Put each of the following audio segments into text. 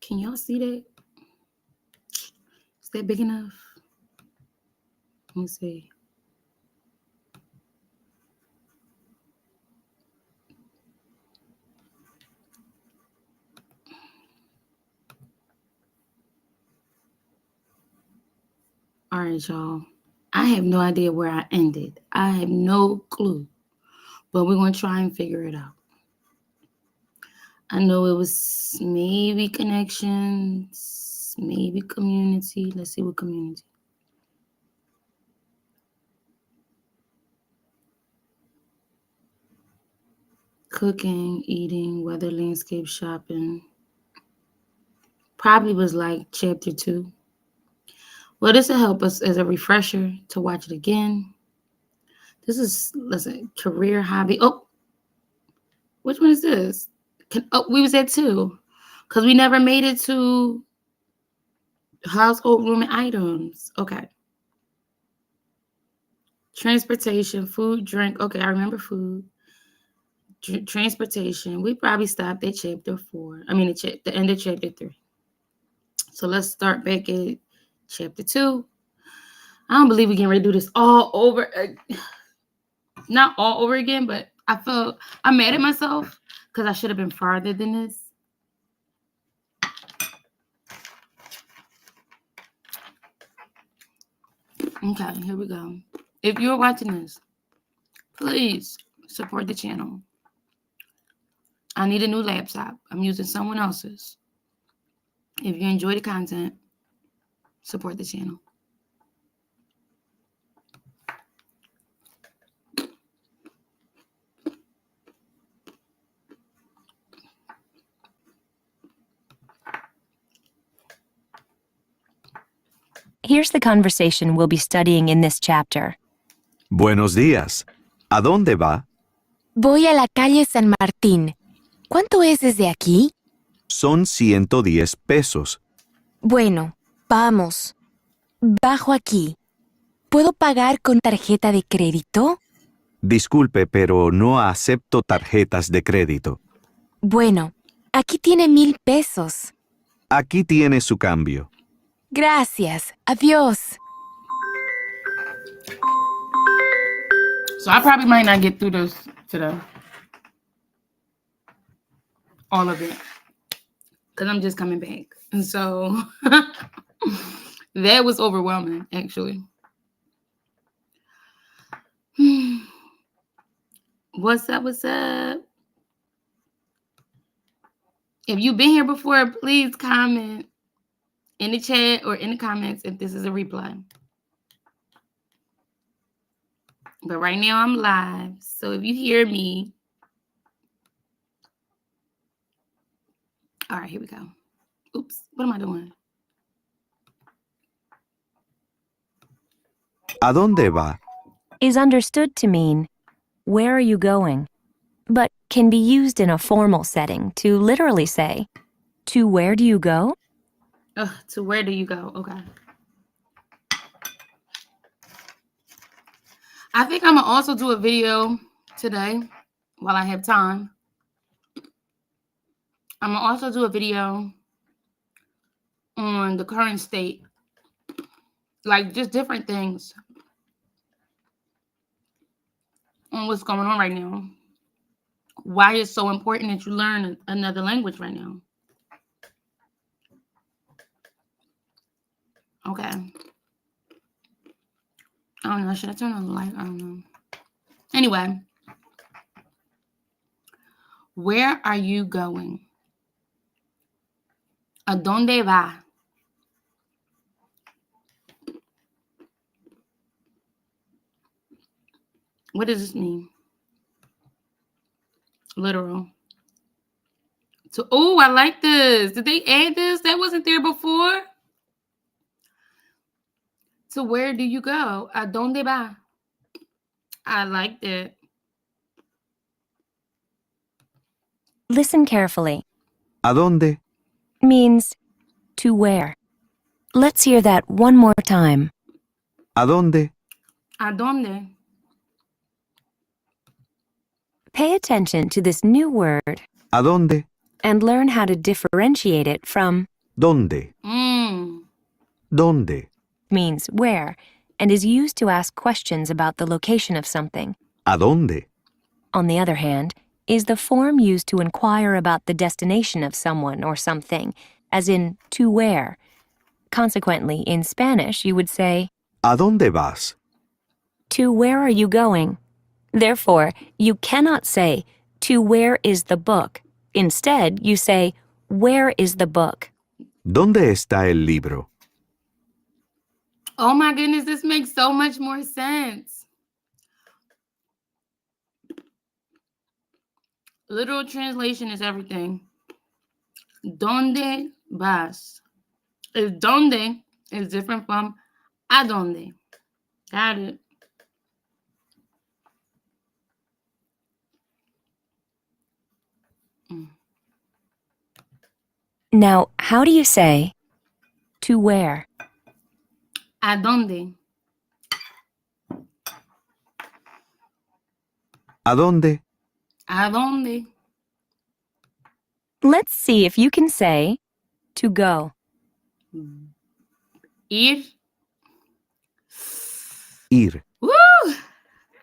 Can y'all see that? Is that big enough? Let me see. All right, y'all. I have no idea where I ended. I have no clue. But we're going to try and figure it out. I know it was maybe connections, maybe community. Let's see what community. Cooking, eating, weather, landscape, shopping. Probably was like chapter 2. Well, this will help us as a refresher to watch it again. This is, listen, career, hobby. Oh, which one is this? We was at 2 because we never made it to household room and items. Okay. Transportation, food, drink. Okay, I remember food. Transportation. We probably stopped at chapter 4. I mean, the end of chapter 3. So let's start back at chapter 2. I don't believe we can redo this all over. Not all over again, but I'm mad at myself because I should have been farther than this. Okay, here we go. If you're watching this, please support the channel. I need a new laptop. I'm using someone else's. If you enjoy the content, support the channel. Here's the conversation we'll be studying in this chapter. Buenos días. ¿A dónde va? Voy a la calle San Martín. ¿Cuánto es desde aquí? Son 110 pesos. Bueno, vamos. Bajo aquí. ¿Puedo pagar con tarjeta de crédito? Disculpe, pero no acepto tarjetas de crédito. Bueno, aquí tiene 1,000 pesos. Aquí tiene su cambio. Gracias. Adiós. So I probably might not get through this today. All of it. Because I'm just coming back. And so that was overwhelming, actually. What's up? What's up? If you've been here before, please comment in the chat or in the comments if this is a replay. But right now I'm live. So if you hear me. All right, here we go. Oops, what am I doing? ¿A dónde va? Is understood to mean, where are you going? But can be used in a formal setting to literally say, to where do you go? To where do you go? Okay. I think I'm going to also do a video today while I have time. I'm going to also do a video on the current state. Like just different things on what's going on right now. Why it's so important that you learn another language right now. Okay. I don't know. Should I turn on the light? I don't know. Anyway. Where are you going? ¿A dónde va? What does this mean? Literal. So, oh, I like this. Did they add this? That wasn't there before. So where do you go? ¿A dónde va? I like that. Listen carefully. ¿A dónde? Means to where. Let's hear that one more time. ¿A dónde? ¿A dónde? Pay attention to this new word. ¿A dónde? and learn how to differentiate it from ¿Dónde? Mm. ¿Dónde? means where and is used to ask questions about the location of something. ¿A dónde? On the other hand, is the form used to inquire about the destination of someone or something, as in to where. Consequently, in Spanish, you would say, ¿A dónde vas? to where are you going? Therefore, you cannot say, to where is the book? Instead, you say, where is the book? ¿Dónde está el libro? Oh my goodness, this makes so much more sense. Literal translation is everything. ¿Dónde vas? If ¿dónde is different from ¿a dónde? Got it. Now, how do you say, to where? ¿A dónde? ¿A dónde? ¿A dónde? Let's see if you can say, to go. Ir. Ir. Woo!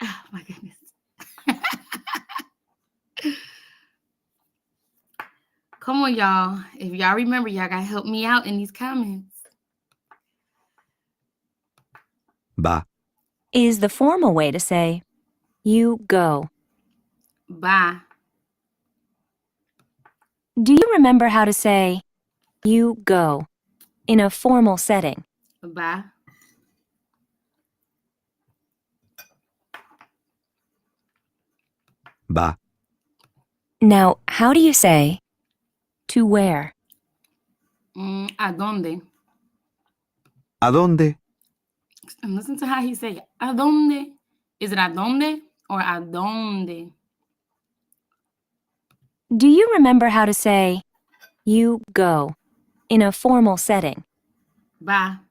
Oh my goodness. Come on, y'all. If y'all remember, y'all gotta help me out in these comments. Va. Is the formal way to say, you go. Va. Do you remember how to say, you go, in a formal setting? Va. Va. Now, how do you say, to where? ¿A dónde? ¿A dónde? And listen to how he say it. ¿A dónde? Is it ¿a dónde or ¿a dónde? Do you remember how to say, you go, in a formal setting? Va.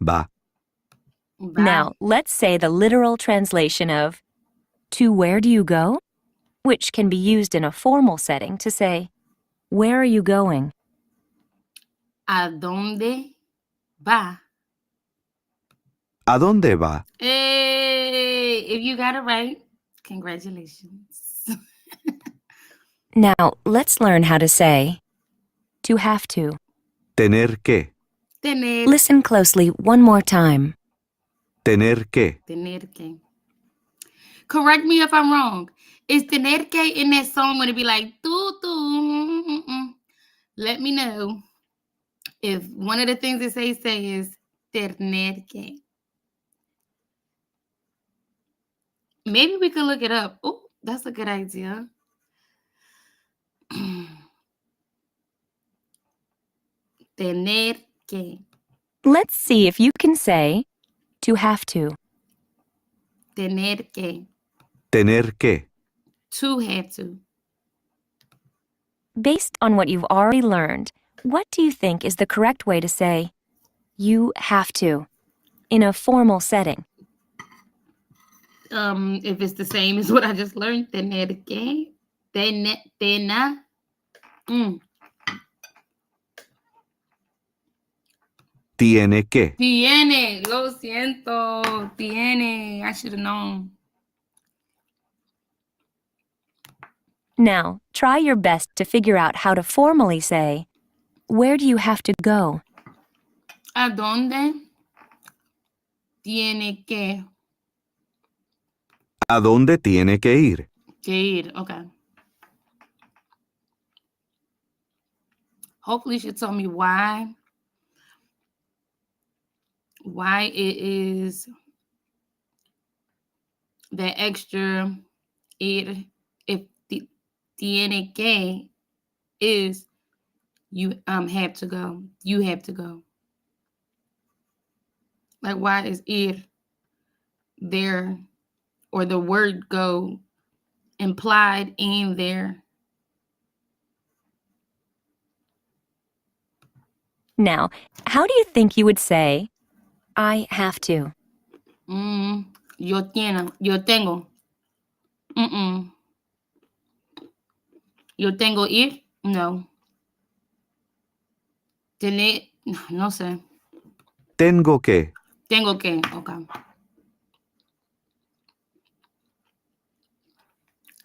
Va. Va. Now, let's say the literal translation of, to where do you go? Which can be used in a formal setting to say, where are you going? ¿A dónde va? ¿A dónde va? Hey, if you got it right, congratulations. Now, let's learn how to say, to have to. Tener que. Tener. Listen closely one more time. Tener que. Tener que. Correct me if I'm wrong. Is tener que in that song going to be like, Let me know if one of the things that say is tener que. Maybe we could look it up. Oh, that's a good idea. Tener que. Let's see if you can say, to have to. Tener que. Tener que. To have to. Based on what you've already learned, what do you think is the correct way to say, you have to, in a formal setting? If it's the same as what I just learned, tener que. Tena. Tiene que. Tiene, lo siento, tiene. I should have known. Now, try your best to figure out how to formally say, where do you have to go? ¿A dónde tiene que? ¿A dónde tiene que ir? Que ir, okay. Hopefully she told me why it is that extra ir if tiene que is you have to go. You have to go. Like why is ir there or the word go implied in there? Now, how do you think you would say, I have to? Yo tengo. Yo tengo ir? No. Tener, no sé. Tengo que. Tengo que, okay.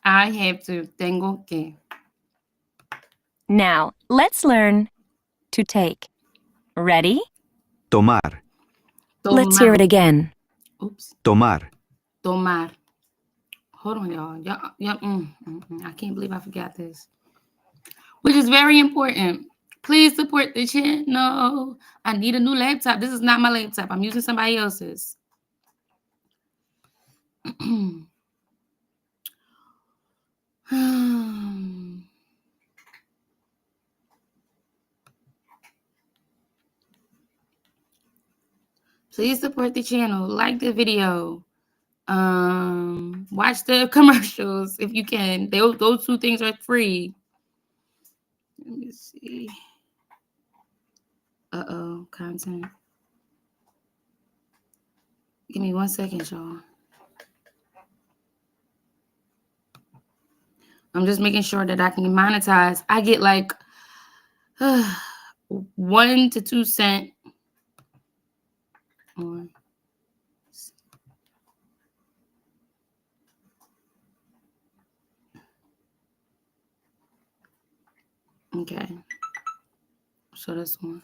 I have to, tengo que. Now, let's learn to take. Ready? Tomar. Let's hear it Tomar. again. Oops. Tomar. Tomar. Hold on, y'all. I can't believe I forgot this. Which is very important. Please support the channel. I need a new laptop. This is not my laptop. I'm using somebody else's. Please support the channel. Like the video. Watch the commercials if you can. Those two things are free. Let me see. Content. Give me 1 second, y'all. I'm just making sure that I can monetize. I get like 1 to 2 cents on. Okay. So this one.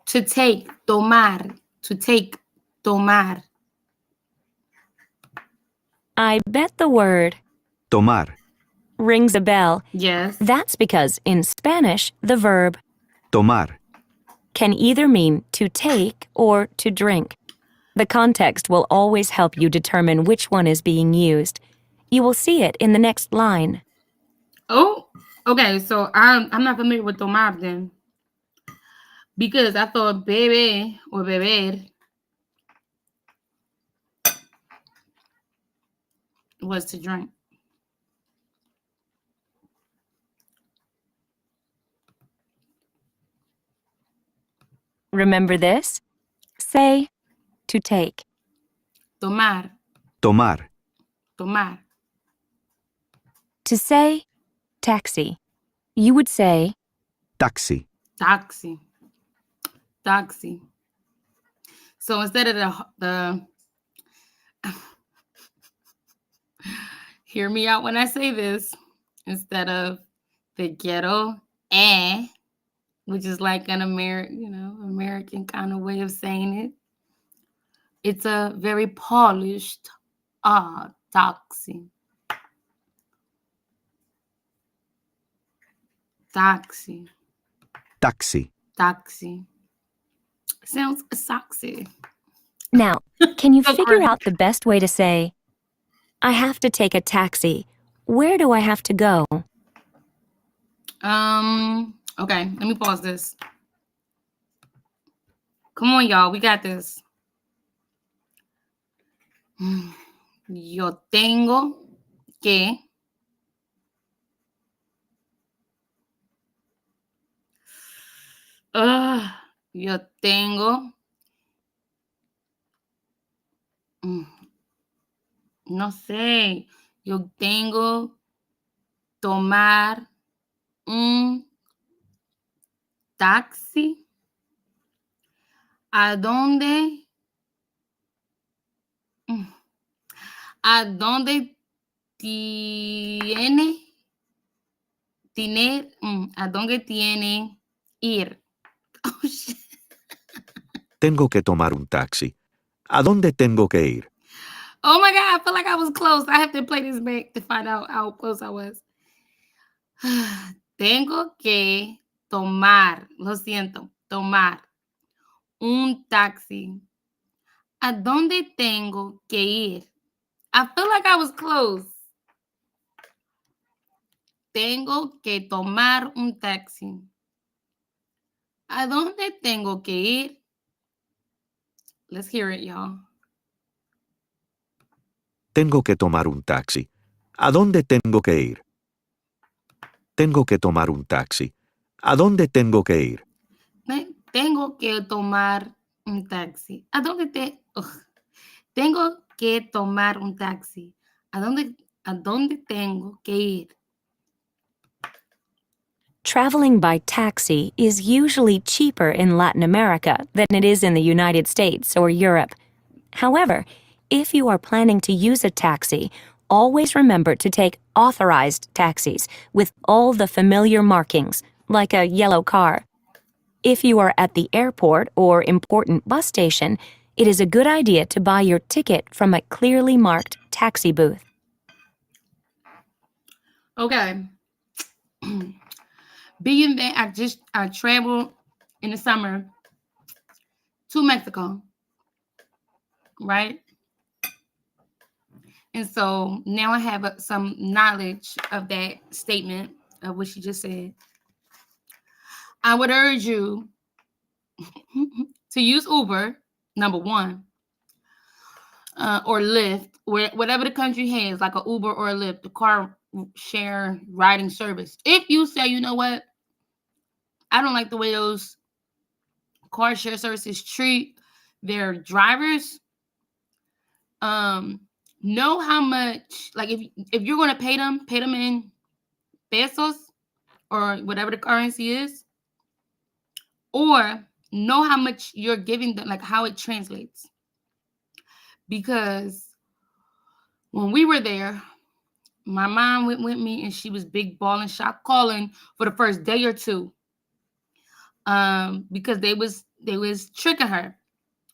To take, tomar. To take, tomar. I bet the word Tomar. rings a bell. Yes. That's because in Spanish, the verb Tomar. can either mean to take or to drink. The context will always help you determine which one is being used. You will see it in the next line. Oh, okay. So I'm not familiar with tomar then. Because I thought bebe or beber was to drink. Remember this? Say to take. Tomar, Tomar. tomar. To say taxi, you would say Taxi. Taxi. Taxi. So instead of the hear me out when I say this, instead of the ghetto which is like an American kind of way of saying it. It's a very polished taxi. Taxi. Taxi. Taxi. Sounds sexy. Now, can you So figure cringe. out the best way to say, I have to take a taxi. Where do I have to go? Okay, let me pause this. Come on, y'all. We got this. Yo tengo que yo tengo no sé. Yo tengo tomar un taxi. ¿A dónde? ¿A dónde tiene? ¿A dónde tiene ir? Oh, shit. Tengo que tomar un taxi. ¿A dónde tengo que ir? Oh my God, I feel like I was close. I have to play this back to find out how close I was. Tengo que tomar, lo siento, tomar un taxi. ¿A dónde tengo que ir? I feel like I was close. Tengo que tomar un taxi. ¿A dónde tengo que ir? Let's hear it, y'all. Tengo que tomar un taxi. ¿A dónde tengo que ir? Tengo que tomar un taxi. ¿A dónde tengo que ir? Tengo que tomar un taxi. ¿A dónde Tengo que tomar un taxi. A dónde tengo que ir? Traveling by taxi is usually cheaper in Latin America than it is in the United States or Europe. However, if you are planning to use a taxi, always remember to take authorized taxis with all the familiar markings, like a yellow car. If you are at the airport or important bus station, it is a good idea to buy your ticket from a clearly marked taxi booth. Okay. Being that I traveled in the summer to Mexico, right? And so now I have some knowledge of that statement of what she just said. I would urge you to use Uber, number one, or Lyft, whatever the country has, like a Uber or a Lyft, the car share riding service. If you say, you know what, I don't like the way those car share services treat their drivers, know how much, like if you're going to pay them in pesos or whatever the currency is, or know how much you're giving them, like how it translates. Because when we were there, my mom went with me and she was big balling, shot calling for the first day or two. Because they was tricking her.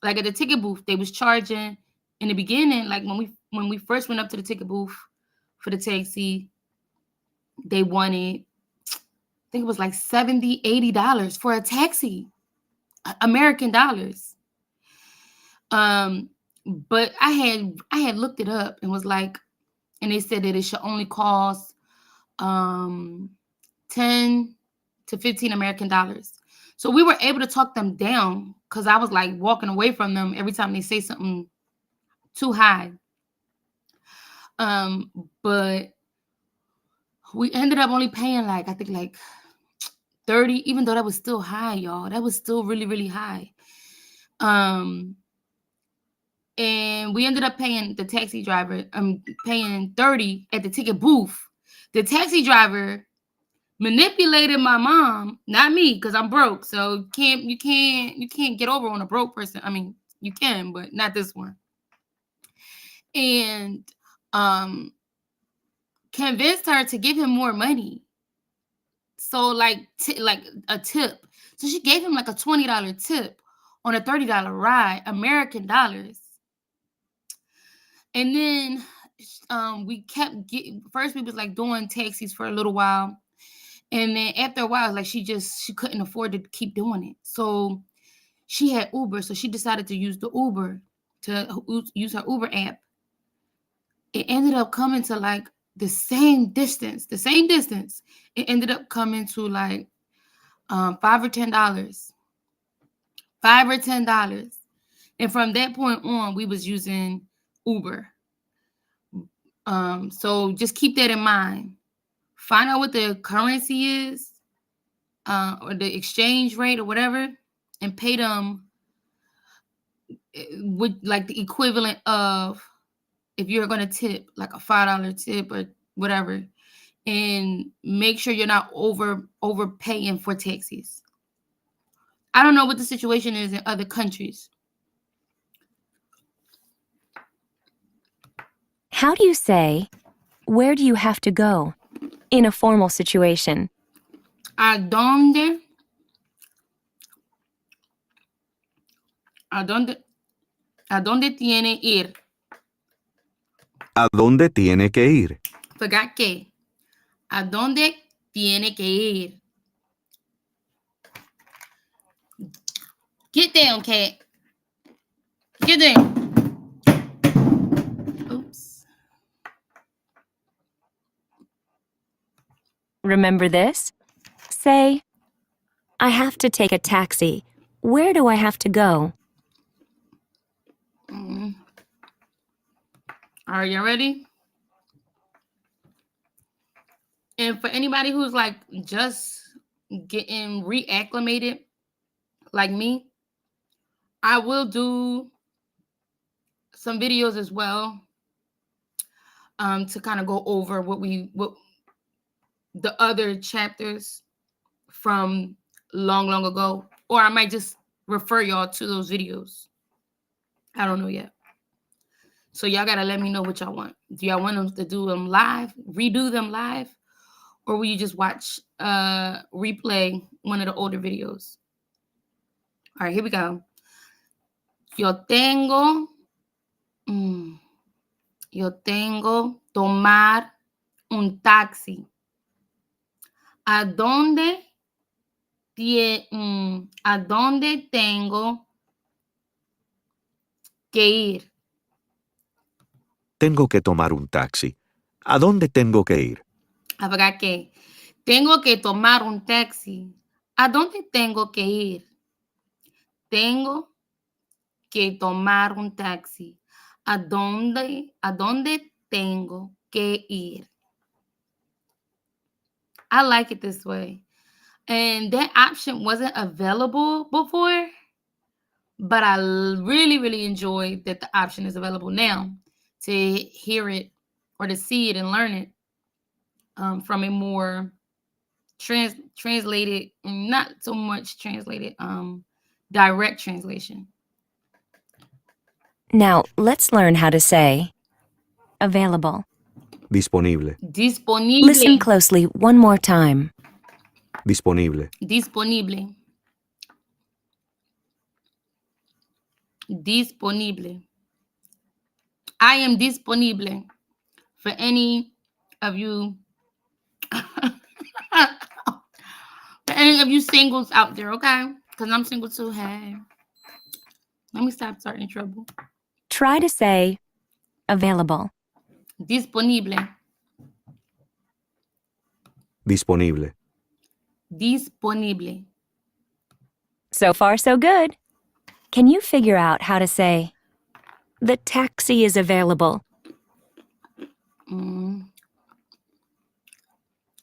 Like at the ticket booth, they was charging in the beginning, like when we first went up to the ticket booth for the taxi, they wanted, I think it was like $70, $80 for a taxi, American dollars. But I had looked it up and was like, and they said that it should only cost 10 to 15 American dollars. So we were able to talk them down because I was like walking away from them every time they say something too high. But we ended up only paying like, I think like 30, even though that was still high, y'all. That was still really, really high. And we ended up paying the taxi driver, paying 30 at the ticket booth. The taxi driver manipulated my mom, not me, because I'm broke. So you can't get over on a broke person. I mean, you can, but not this one. And convinced her to give him more money. So like a tip. So she gave him like a $20 tip on a $30 ride, American dollars. And then we kept first we was like doing taxis for a little while. And then after a while, like she couldn't afford to keep doing it. So she had Uber. So she decided to use the Uber, to use her Uber app. It ended up coming to like the same distance. It ended up coming to like $5 or $10. $5 or $10. And from that point on, we was using Uber. So just keep that in mind. Find out what the currency is, or the exchange rate or whatever, and pay them with like the equivalent of, if you're going to tip, like a $5 tip or whatever, and make sure you're not overpaying for taxis. I don't know what the situation is in other countries. How do you say, "Where do you have to go?" in a formal situation? ¿A dónde tiene ir? ¿A dónde tiene que ir? Forgot que. ¿A dónde tiene que ir? Get down, cat. Get down. Oops. Remember this? Say, "I have to take a taxi. Where do I have to go?" All right, you ready? And for anybody who's like just getting reacclimated, like me, I will do some videos as well, to kind of go over what the other chapters from long ago, or I might just refer y'all to those videos. I don't know yet. So y'all gotta let me know what y'all want. Do y'all want them to do them live, redo them live, or will you just watch replay one of the older videos? All right, here we go. Yo tengo tomar un taxi. ¿A dónde tengo que ir? Tengo que tomar un taxi. ¿A dónde tengo que ir? I forgot que. Tengo que tomar un taxi. ¿A dónde tengo que ir? Tengo que tomar un taxi. ¿A dónde tengo que ir? I like it this way. And that option wasn't available before, but I really enjoy that the option is available now to hear it or to see it and learn it from a more translated, not so much translated, direct translation. Now, let's learn how to say available. Disponible. Disponible. Listen closely one more time. Disponible. Disponible. Disponible. I am disponible for any of you for any of you singles out there, okay? Because I'm single too. Hey. Let me stop starting trouble. Try to say available. Disponible. Disponible. Disponible. So far, so good. Can you figure out how to say, the taxi is available?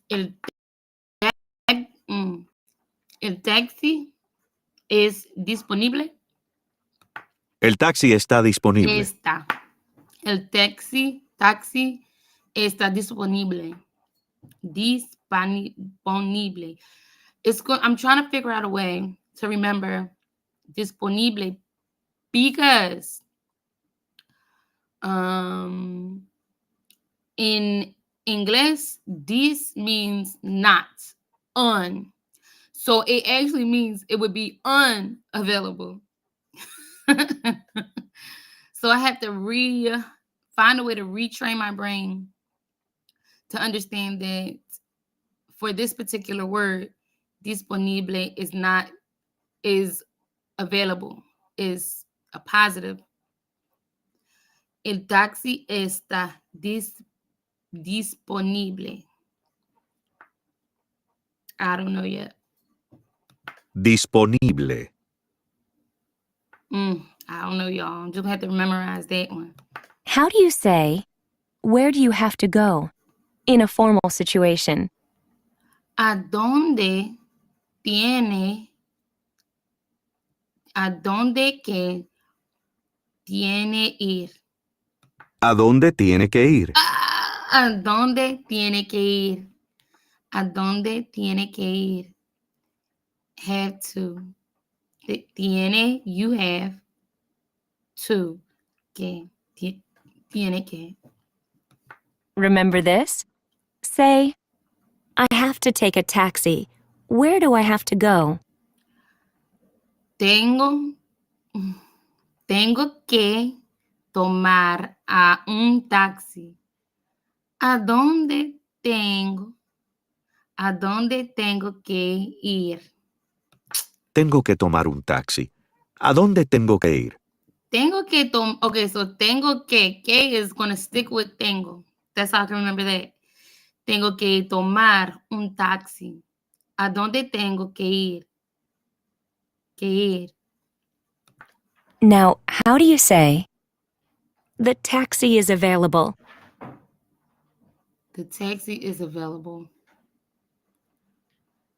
El taxi es disponible. El taxi está disponible. Está. El taxi está disponible. Disponible. I'm trying to figure out a way to remember disponible because in English, this means not, un. So it actually means it would be unavailable. So I have to find a way to retrain my brain to understand that for this particular word, disponible is available, is a positive. El taxi está disponible. I don't know yet. Disponible. I don't know, y'all. I'm just going to have to memorize that one. How do you say, where do you have to go in a formal situation? ¿A dónde que tiene ir? ¿A dónde tiene que ir? ¿A dónde tiene que ir? ¿A dónde tiene que ir? Have to. Tiene, you have to. Que, tiene que. Remember this? Say, I have to take a taxi. Where do I have to go? Tengo que tomar un taxi. ¿A dónde tengo que ir? Tengo que tomar un taxi. ¿A dónde tengo que ir? Tengo que okay, so tengo que is going to stick with tengo. That's how I can remember that. Tengo que tomar un taxi. ¿A dónde tengo que ir? Now, how do you say, the taxi is available? The taxi is available.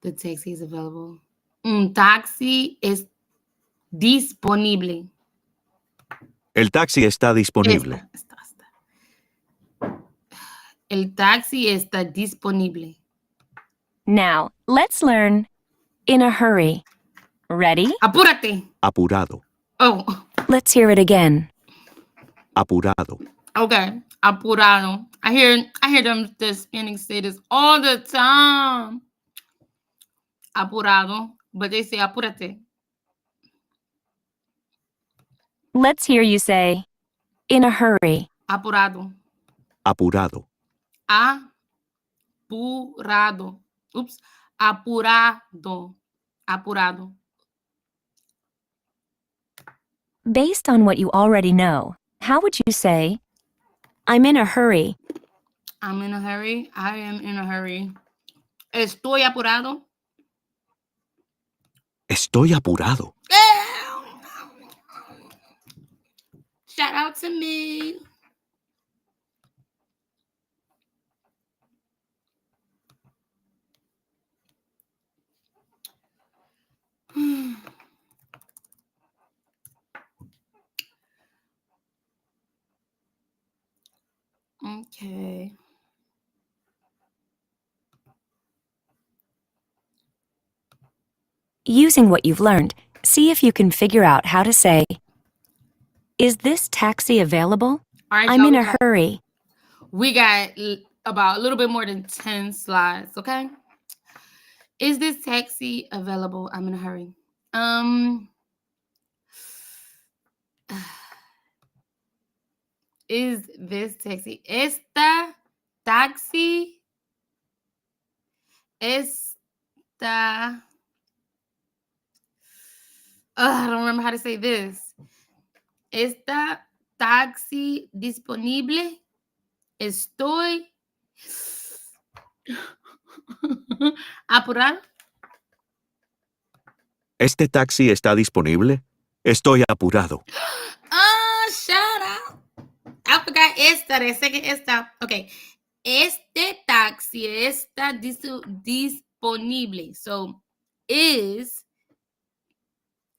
The taxi is available. Un taxi es disponible. El taxi está disponible. Esta. El taxi está disponible. Now, let's learn in a hurry. Ready? Apúrate. Apurado. Oh, Let's hear it again. Apurado. okay. Apurado. I hear them the Hispanics say this all the time. Apurado, but they say apúrate. Let's hear you say in a hurry. Apurado. Apurado. Apurado. Oops. Apurado. Apurado. Based on what you already know, how would you say, I'm in a hurry? I'm in a hurry. I am in a hurry. Estoy apurado. Estoy apurado. Shout out to me. Okay. Using what you've learned, see if you can figure out how to say, is this taxi available? All right, I'm y'all, in a hurry. we got about a little bit more than 10 slides, okay? Is this taxi available? I'm in a hurry. Is this taxi? Esta taxi. Esta. I don't remember how to say this. Esta taxi disponible. Estoy apurado. ¿Este taxi está disponible? Estoy apurado. Oh, shut up. I forgot esta, the second esta. Okay. Este taxi está disponible. So, is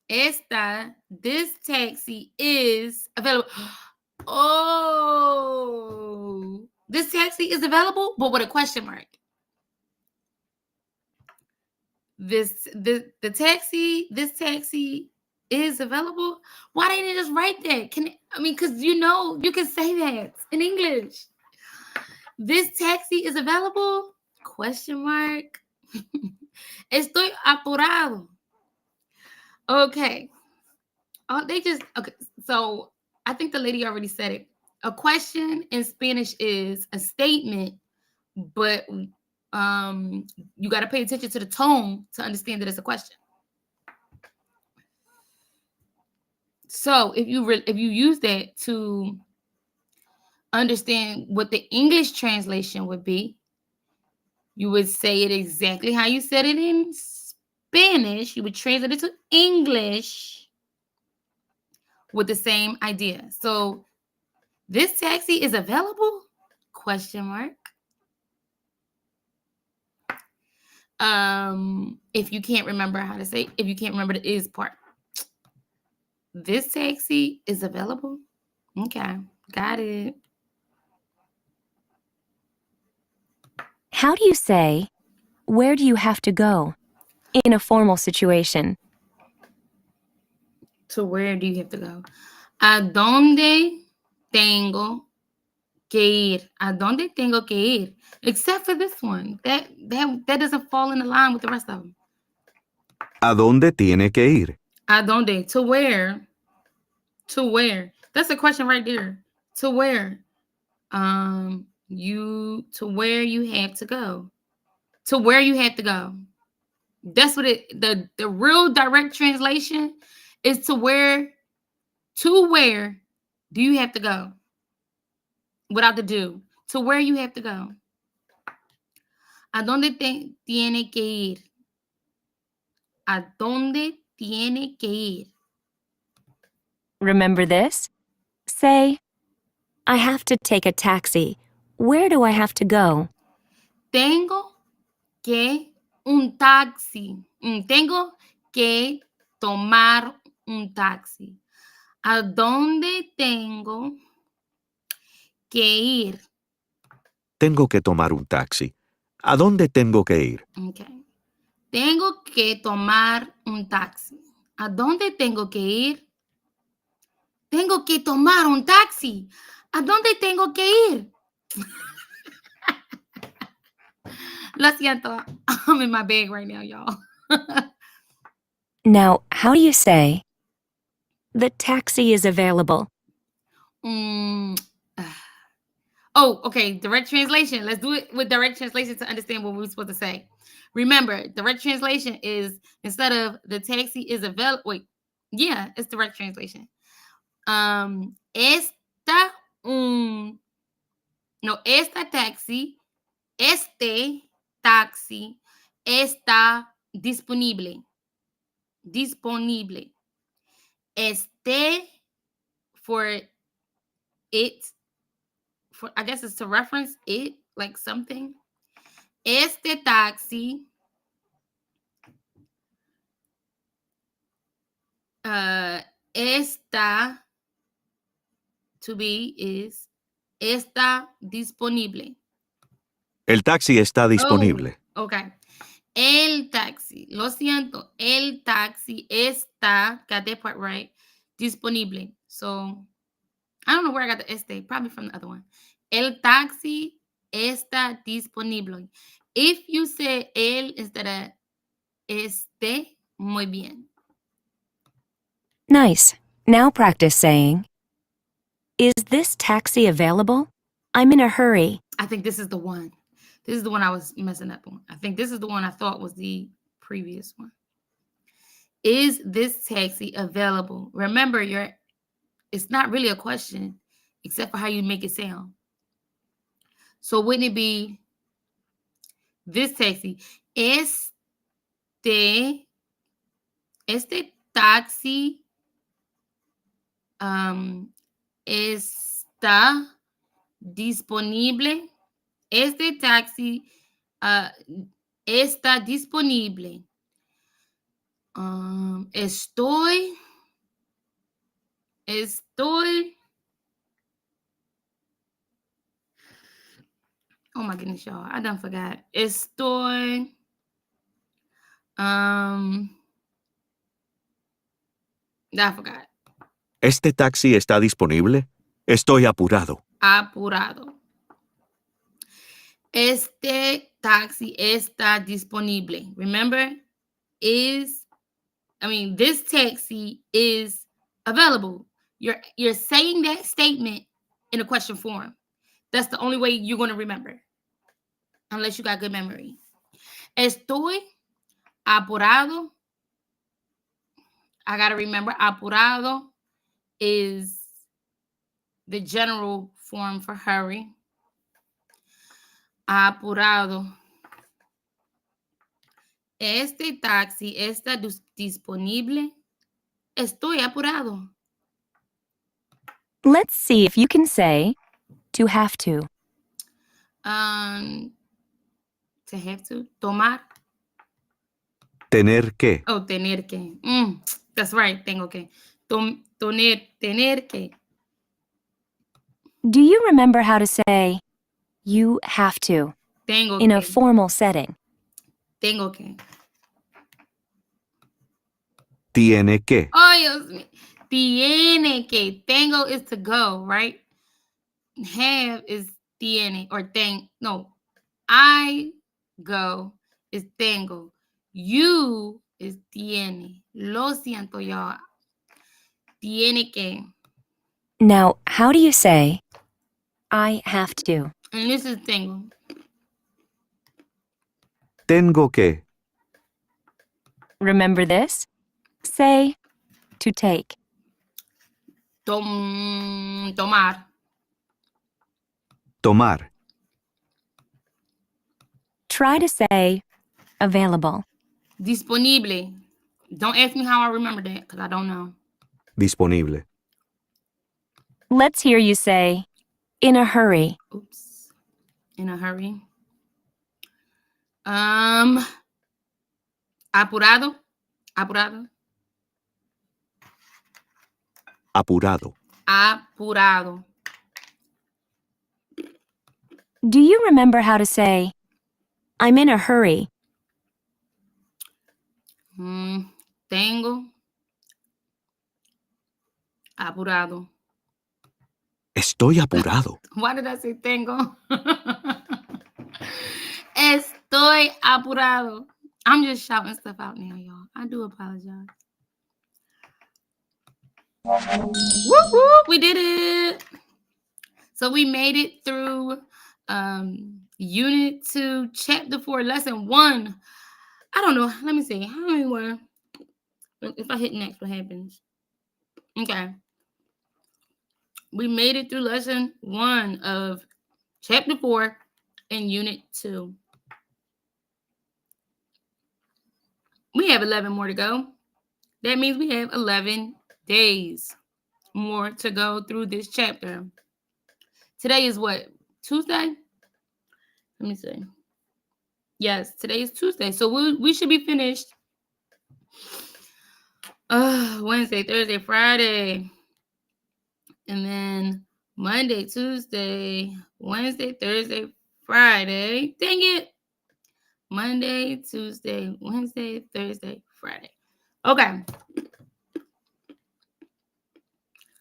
esta, this taxi is available. Oh, this taxi is available, but with a question mark. This taxi is available. Why didn't you just write that? Because you can say that in English. This taxi is available? Question mark. Estoy apurado. Okay. Okay. So I think the lady already said it. A question in Spanish is a statement, but you got to pay attention to the tone to understand that it's a question. So if you use that to understand what the English translation would be, you would say it exactly how you said it in Spanish. You would translate it to English with the same idea. So this taxi is available? Question mark. If you can't remember the is part. This taxi is available? Okay, got it. How do you say, where do you have to go? In a formal situation. To where do you have to go? ¿A dónde tengo que ir? ¿A dónde tengo que ir? Except for this one. That doesn't fall in the line with the rest of them. ¿A dónde tiene que ir? ¿A dónde? To where? To where? That's a question right there. To where? To where you have to go. To where you have to go. That's what the real direct translation is to where do you have to go? Without the do. To where you have to go. ¿A dónde tiene que ir? ¿A dónde tiene que ir? Remember this? Say, I have to take a taxi. Where do I have to go? Tengo que un taxi. Tengo que tomar un taxi. ¿A dónde tengo que ir? Tengo que tomar un taxi. ¿A dónde tengo que ir? Okay. Tengo que tomar un taxi. ¿A dónde tengo que ir? Tengo que tomar un taxi. ¿A dónde tengo que ir? Lo siento. I'm in my bag right now, y'all. Now, how do you say, the taxi is available? Mm, Oh, okay. Direct translation. Let's do it with direct translation to understand what we're supposed to say. Remember, direct translation is instead of the taxi is available. Wait, yeah, it's direct translation. Esta un no, esta taxi, este taxi está disponible. Disponible. Este for it, for I guess it's to reference it, like something. Este taxi está, to be is, está disponible. El taxi está disponible. Oh, okay. El taxi, lo siento, el taxi está, got that part right, disponible. So, I don't know where I got the este, probably from the other one. El taxi está disponible. If you say el instead of este, muy bien. Nice. Now practice saying, is this taxi available? I'm in a hurry. I think this is the one. This is the one I was messing up on. I think this is the one I thought was the previous one. Is this taxi available? Remember, it's not really a question except for how you make it sound. So wouldn't it be this taxi? Este taxi está disponible. Este taxi está disponible. Estoy. Oh my goodness, y'all. I done forgot. Estoy. I forgot. ¿Este taxi está disponible? Estoy apurado. Apurado. Este taxi está disponible. Remember, this taxi is available. You're saying that statement in a question form. That's the only way you're going to remember. Unless you got good memory. Estoy apurado. I got to remember apurado is the general form for hurry. Apurado. Este taxi está disponible. Estoy apurado. Let's see if you can say, to have to. To have to. Tomar. Tener que. Oh, tener que. That's right. Tengo que. Tener que. Do you remember how to say, you have to, Tengo in que. a formal setting? Tengo que. Tiene que. Oh, Dios mío. Tiene que. Tengo is to go, right? Have is tiene or ten. No. I go is tengo. You is tiene. Lo siento, y'all. Tiene que. Now, how do you say, I have to? And this is tengo. Tengo que. Remember this? Say, to take. Tomar. Tomar. Try to say, available. Disponible. Don't ask me how I remember that because I don't know. Disponible. Let's hear you say, in a hurry. Oops. In a hurry. Apurado. Apurado. apurado. Apurado. Do you remember how to say, I'm in a hurry? Tengo. Apurado. Estoy apurado. Why did I say tengo? Estoy apurado. I'm just shouting stuff out now, y'all. I do apologize. Whoop, whoop, we did it. So we made it through Unit 2, Chapter 4, Lesson 1. I don't know. Let me see. How many were? If I hit next, what happens? Okay. We made it through Lesson 1 of Chapter 4 in Unit 2. We have 11 more to go. That means we have 11 days more to go through this chapter. Today is what? Tuesday? Let me see. Yes, today is Tuesday. So we should be finished Wednesday, Thursday, Friday. And then Monday, Tuesday, Wednesday, Thursday, Friday. Dang it. Monday, Tuesday, Wednesday, Thursday, Friday. Okay.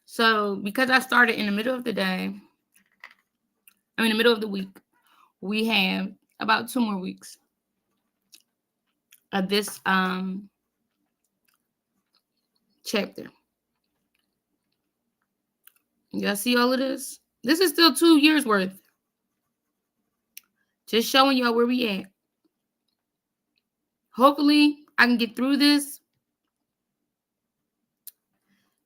So because I started in the middle of the day, in the middle of the week, we have about 2 more weeks of this chapter. Y'all see all of this? This is still 2 years worth. Just showing y'all where we at. Hopefully, I can get through this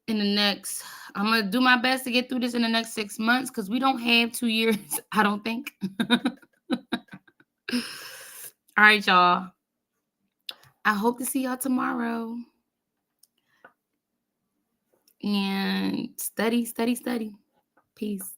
in the next, I'm going to do my best to get through this in the next 6 months because we don't have 2 years, I don't think. All right, y'all. I hope to see y'all tomorrow. And study, study, study. Peace.